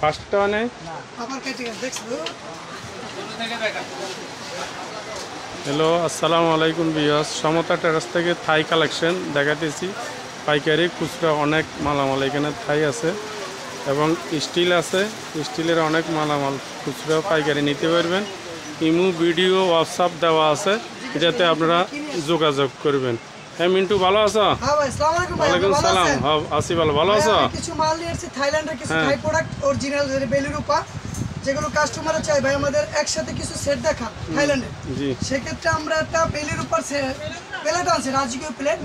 ফার্স্টটা মানে হ্যালো আসসালামু আলাইকুম ভিউয়ার্স, সমতা টেরাস থেকে থাই কালেকশন দেখাতেছি। পাইকারি খুচরা অনেক মালামাল এখানে থাই আছে এবং স্টিল আছে। স্টিলের অনেক মালামাল খুচরা পাইকারি নিতে পারবেন। ইমো ভিডিও হোয়াটসঅ্যাপ দেওয়া আছে, যাতে আপনারা যোগাযোগ করবেন। হ্যাঁ মিন্টু, ভালো আছো? হ্যাঁ ভাই, আসসালামু আলাইকুম। ওয়ালাইকুম সালাম। হ্যাঁ আসি, ভালো আছো? কিছু মাল নিয়ে আসছি থাইল্যান্ডের, কিছু থাই প্রোডাক্ট অরিজিনাল বেলুরুপা, যেগুলো কাস্টমাররা চাই ভাই আমাদের একসাথে কিছু সেট দেখা থাইল্যান্ডে। জি, সেক্ষেত্রে আমরা একটা বেলুরুপার প্লেট আছে, রাজকীয় প্লেট,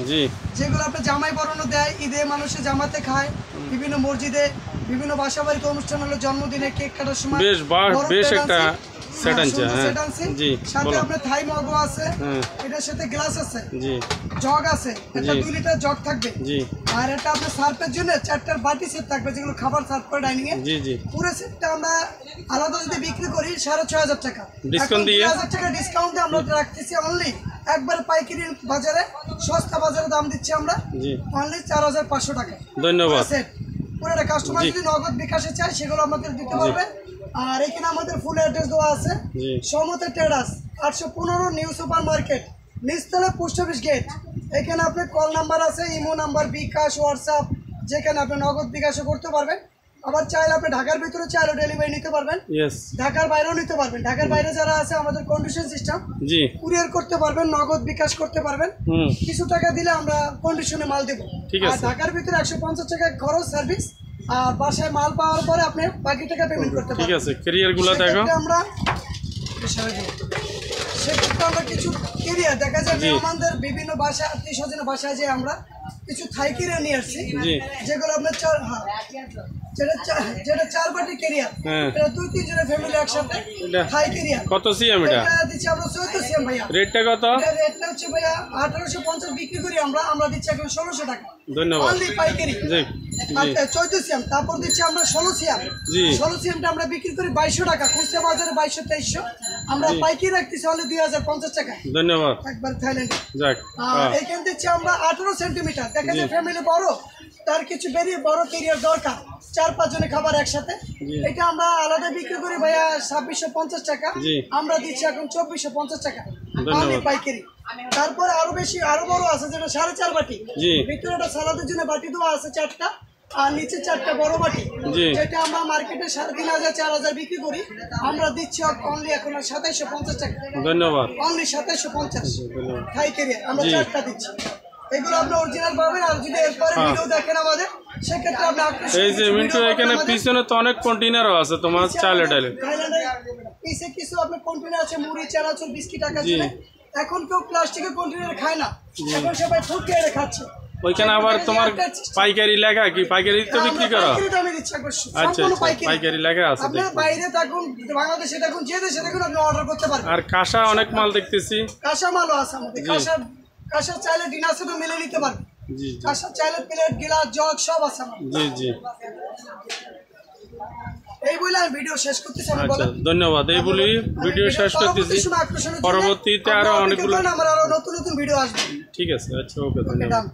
যেগুলো আপনি জামাই বরণও দেয়, ঈদে মানুষে জামাতে খায়, বিভিন্ন মসজিদে, বিভিন্ন বাসা বাড়িতে অনুষ্ঠান হলে, জন্মদিনে, কেক কাটার সময় বেশ একটা সেট আছে। জি, সাথে আপনার থাই মগও আছে, এটার সাথে গ্লাস আছে, জি, জগ আছে, একটা 2 লিটার জগ থাকবে, জি, আর এটা আপনার সার্ভের জন্য 4টার বাটি সেট থাকবে, যেগুলো খাবার সার্ভ করে ডাইনিং এ। জি জি, পুরো সেটটা আমরা আলাদা যদি বিক্রি করি 6500 টাকা, ডিসকাউন্ট দিয়ে 2000 টাকা ডিসকাউন্ট দিয়ে আমরা রাখতেছি অনলি একবার পাইকারি বাজারে, সস্তা বাজারে দাম দিচ্ছি আমরা অনলি 4500 টাকা। ধন্যবাদ। সেট পুরোটা কাস্টমার যদি নগদ বিকাশে চায় সেগুলো আমাদের দিতে পারবে। আর এখানে আমাদের ফুল অ্যাড্রেস দেওয়া আছে, Samata terrace 815 new super market, নিচতলা পোস্ট অফিস গেট। এখানে আপনার কল নাম্বার আছে, ইমো নাম্বার, বিকাশ, হোয়াটসঅ্যাপ, যেখানে আপনি নগদ বিকাশও করতে পারবেন। আবার চাইলে আপনি ঢাকার ভিতরে চাইলেও ডেলিভারি নিতে পারবেন, ঢাকার বাইরেও নিতে পারবেন। ঢাকার বাইরে যারা আছে আমাদের কন্ডিশন সিস্টেম, কুরিয়ার করতে পারবেন, নগদ বিকাশ করতে পারবেন। কিছু টাকা দিলে আমরা কন্ডিশনে মাল দেবো। আর ঢাকার ভিতরে 150 টাকা খরচ সার্ভিস, আর বাসায় মাল পাওয়ার পরে আপনি বাকি টাকা পেমেন্ট করতে পারবেন। ঠিক আছে, ক্যারিয়ারগুলো দেখো। আমরা সেক্ষেত্রে আমরা কিছু ক্যারিয়ার দেখা যায় মেহমানদের বিভিন্ন বাসায়, আত্মীয় স্বজনের বাসায় যে আমরা কিছু থাই ক্যারিয়ার নিয়ে আসছি, যেগুলো আপনার যেটা 4 বাটি ক্যারিয়ার, এটা 2-3 জনের ফ্যামিলি একসাথে থাই ক্যারিয়ার। কত সিএম এটা? এটা দিচ্ছি আমরা 14 সিএম ভাইয়া। রেটটা কত? রেটটা হচ্ছে ভাইয়া 1850 বিক্রি করি আমরা দিচ্ছি এখন 1600 টাকা। ধন্যবাদ। অনলি পাইকারি। জি। আচ্ছা 14 সিএম, তারপর দিচ্ছি আমরা 16 সিএম। জি। 16 সিএমটা আমরা বিক্রি করি 2200 টাকা, খুচরা বাজারে 2200-2300, আমরা পাইকারি রাখতেছি অনলি 2050 টাকা। ধন্যবাদ। একবার থাইল্যান্ড। যাক। এইখান দিচ্ছি আমরা 18 সেন্টিমিটার, দেখা যায় ফ্যামিলি বড়, তার কিছু বেরিয়ে বড় ক্যারিয়ার দরকার, 4-5 জনের খাবার একসাথে। এটা আমরা আলাদা বিক্রি করি ভাইয়া 2650 টাকা, আমরা দিচ্ছি এখন 2450 টাকা পাইকারি। তারপরে আরো বেশি, আরো বড় আছে, যেটা 4.5 বাটি, ভিতরে একটা সালাদের জন্য বাটি দেওয়া আছে 4টা, আর নিচে 4টা বড় বাটি, যেটা আমরা মার্কেটে 3500-4000 বিক্রি করি, আমরা দিচ্ছি অনলি এখন 2750 টাকা। ধন্যবাদ। অনলি 2750 থাই ক্যারিয়ার আমরা 4টা দিচ্ছি। এগুলো আপনি অরিজিনাল পাবেন। আর যদি এরপরে ভিডিও দেখেন আমাদের, সেক্ষেত্রে আপনি এই যে মিন্টু, এখানে পিছনে তো অনেক কন্টেইনারও আছে তোমার চালে ডালে, পিছে কিছু আপনার কন্টেইনার আছে, মুড়ি, চানাচুর, বিস্কিট টাকা দিয়ে। এখন কেউ প্লাস্টিকের কন্টেইনার খায় না, এখন সবাই ফুড ক্যারিয়ারে খাচ্ছে। ওইখানে আবার তোমার পাইকারি লেখা কি? পাইকারি তো বিক্রি করো? আচ্ছা, পাইকারি লেখা আছে। আপনি বাইরে থাকুন, বাংলাদেশে থাকুন, যে দেশে থাকুন, আপনি অর্ডার করতে পারবেন। আর কাঁসা অনেক মাল দেখতেছি, কাঁসা মালও আছে আমাদের। কাঁসা চাইলে ডিনার সেটও মিলে নিতে পারবেন। জি, কাঁসা চাইলে প্লেট, গ্লাস, জগ সব আছে আমাদের। জি জি। এই বলে আমি ভিডিও শেষ করতেছি। আচ্ছা, ধন্যবাদ। এই বলি ভিডিও শেষ করতেছি। পরবর্তীতে আরো অনেকগুলো, আমার আরো নতুন নতুন ভিডিও আসবে। ঠিক আছে, আচ্ছা, ওকে, ধন্যবাদ।